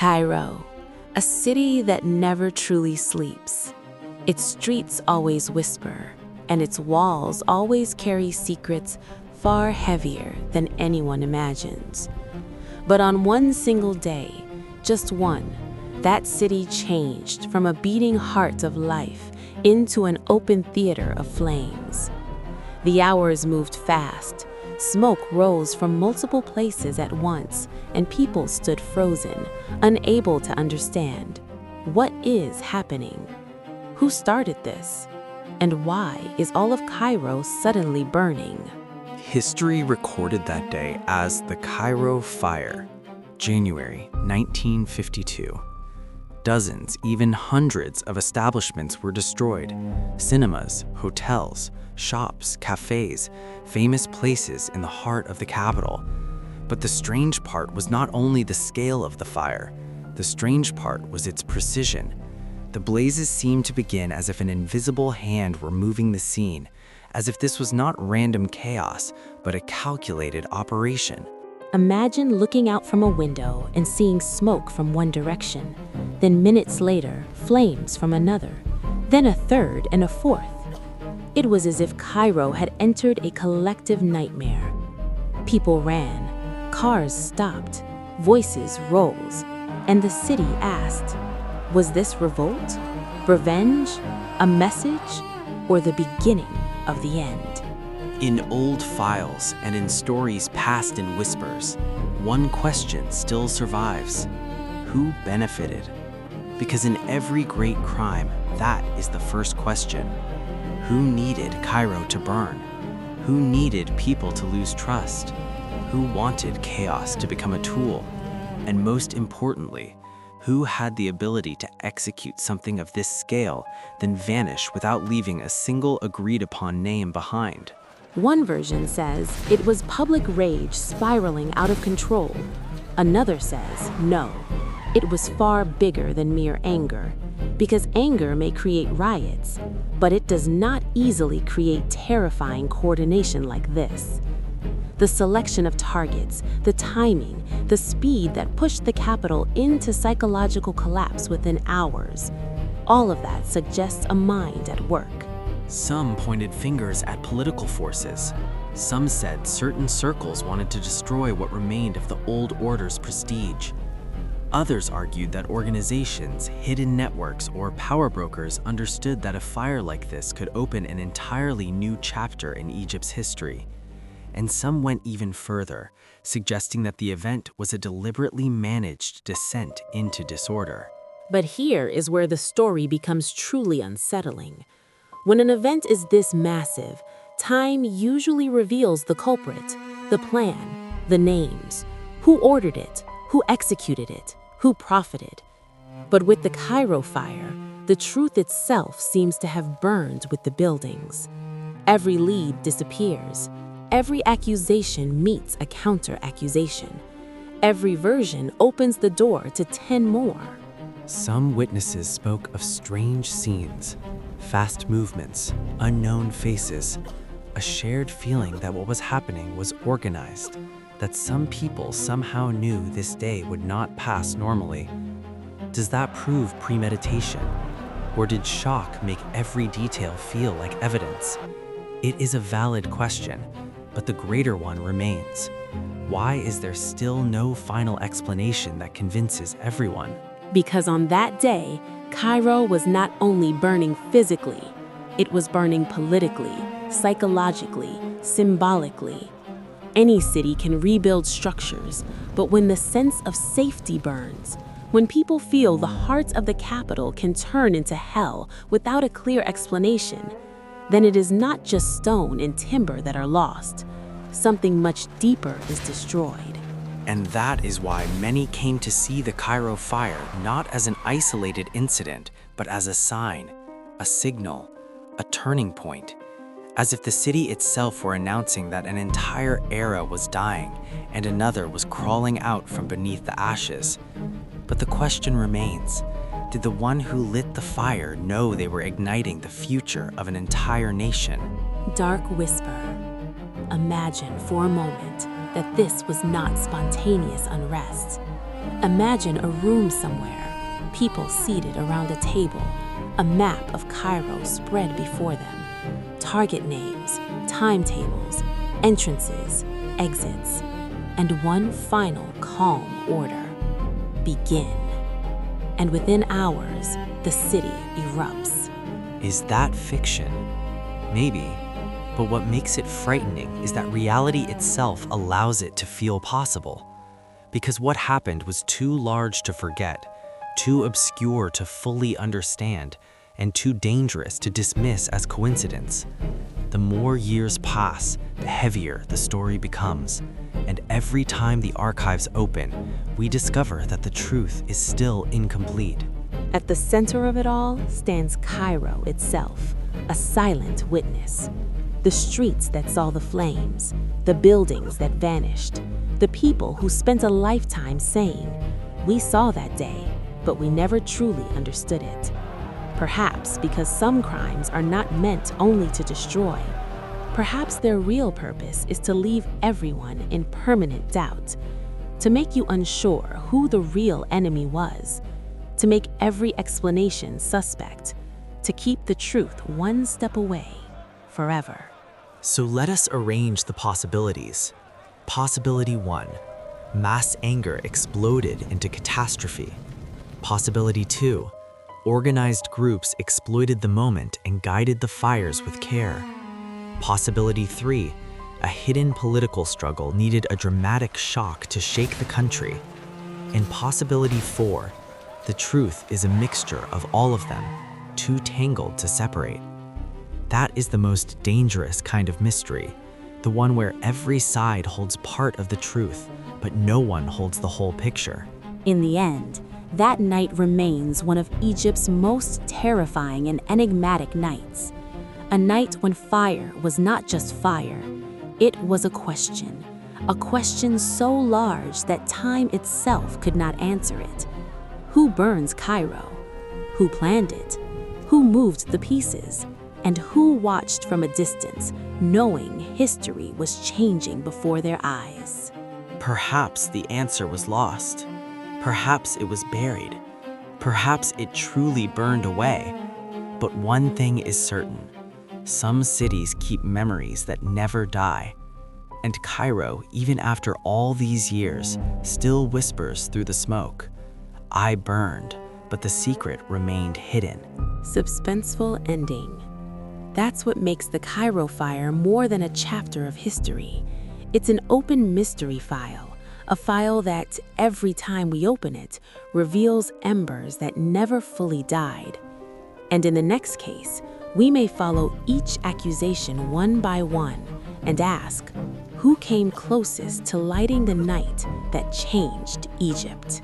Cairo, a city that never truly sleeps. Its streets always whisper, and its walls always carry secrets far heavier than anyone imagines. But on one single day, just one, that city changed from a beating heart of life into an open theater of flames. The hours moved fast. Smoke rose from multiple places at once, and people stood frozen, unable to understand. What is happening? Who started this? And why is all of Cairo suddenly burning? History recorded that day as the Cairo Fire, January 1952. Dozens, even hundreds of establishments were destroyed. Cinemas, hotels, shops, cafes, famous places in the heart of the capital. But the strange part was not only the scale of the fire. The strange part was its precision. The blazes seemed to begin as if an invisible hand were moving the scene, as if this was not random chaos, but a calculated operation. Imagine looking out from a window and seeing smoke from one direction, then minutes later, flames from another, then a third and a fourth. It was as if Cairo had entered a collective nightmare. People ran, cars stopped, voices rose, and the city asked, was this revolt, revenge, a message, or the beginning of the end? In old files and in stories passed in whispers, one question still survives. Who benefited? Because in every great crime, that is the first question. Who needed Cairo to burn? Who needed people to lose trust? Who wanted chaos to become a tool? And most importantly, who had the ability to execute something of this scale, then vanish without leaving a single agreed-upon name behind? One version says it was public rage spiraling out of control. Another says no, it was far bigger than mere anger, because anger may create riots, but it does not easily create terrifying coordination like this. The selection of targets, the timing, the speed that pushed the capital into psychological collapse within hours, all of that suggests a mind at work. Some pointed fingers at political forces. Some said certain circles wanted to destroy what remained of the old order's prestige. Others argued that organizations, hidden networks, or power brokers understood that a fire like this could open an entirely new chapter in Egypt's history. And some went even further, suggesting that the event was a deliberately managed descent into disorder. But here is where the story becomes truly unsettling. When an event is this massive, time usually reveals the culprit, the plan, the names, who ordered it, who executed it, who profited. But with the Cairo fire, the truth itself seems to have burned with the buildings. Every lead disappears. Every accusation meets a counter-accusation. Every version opens the door to 10 more. Some witnesses spoke of strange scenes, fast movements, unknown faces, a shared feeling that what was happening was organized, that some people somehow knew this day would not pass normally. Does that prove premeditation? Or did shock make every detail feel like evidence? It is a valid question, but the greater one remains. Why is there still no final explanation that convinces everyone? Because on that day, Cairo was not only burning physically, it was burning politically, psychologically, symbolically. Any city can rebuild structures, but when the sense of safety burns, when people feel the heart of the capital can turn into hell without a clear explanation, then it is not just stone and timber that are lost. Something much deeper is destroyed. And that is why many came to see the Cairo fire not as an isolated incident, but as a sign, a signal, a turning point, as if the city itself were announcing that an entire era was dying and another was crawling out from beneath the ashes. But the question remains, did the one who lit the fire know they were igniting the future of an entire nation? Dark whisper. Imagine for a moment that this was not spontaneous unrest. Imagine a room somewhere, people seated around a table, a map of Cairo spread before them, target names, timetables, entrances, exits, and one final calm order: begin. And within hours, the city erupts. Is that fiction? Maybe. But what makes it frightening is that reality itself allows it to feel possible. Because what happened was too large to forget, too obscure to fully understand, and too dangerous to dismiss as coincidence. The more years pass, the heavier the story becomes. And every time the archives open, we discover that the truth is still incomplete. At the center of it all stands Cairo itself, a silent witness. The streets that saw the flames, the buildings that vanished, the people who spent a lifetime saying, "We saw that day, but we never truly understood it." Perhaps because some crimes are not meant only to destroy. Perhaps their real purpose is to leave everyone in permanent doubt, to make you unsure who the real enemy was, to make every explanation suspect, to keep the truth one step away, forever. So let us arrange the possibilities. Possibility 1. Mass anger exploded into catastrophe. Possibility 2. Organized groups exploited the moment and guided the fires with care. Possibility 3. A hidden political struggle needed a dramatic shock to shake the country. And possibility 4. The truth is a mixture of all of them, too tangled to separate. That is the most dangerous kind of mystery, the one where every side holds part of the truth, but no one holds the whole picture. In the end, that night remains one of Egypt's most terrifying and enigmatic nights. A night when fire was not just fire, it was a question so large that time itself could not answer it. Who burns Cairo? Who planned it? Who moved the pieces? And who watched from a distance, knowing history was changing before their eyes? Perhaps the answer was lost. Perhaps it was buried. Perhaps it truly burned away. But one thing is certain. Some cities keep memories that never die. And Cairo, even after all these years, still whispers through the smoke. I burned, but the secret remained hidden. Suspenseful ending. That's what makes the Cairo fire more than a chapter of history. It's an open mystery file, a file that, every time we open it, reveals embers that never fully died. And in the next case, we may follow each accusation one by one and ask, who came closest to lighting the night that changed Egypt?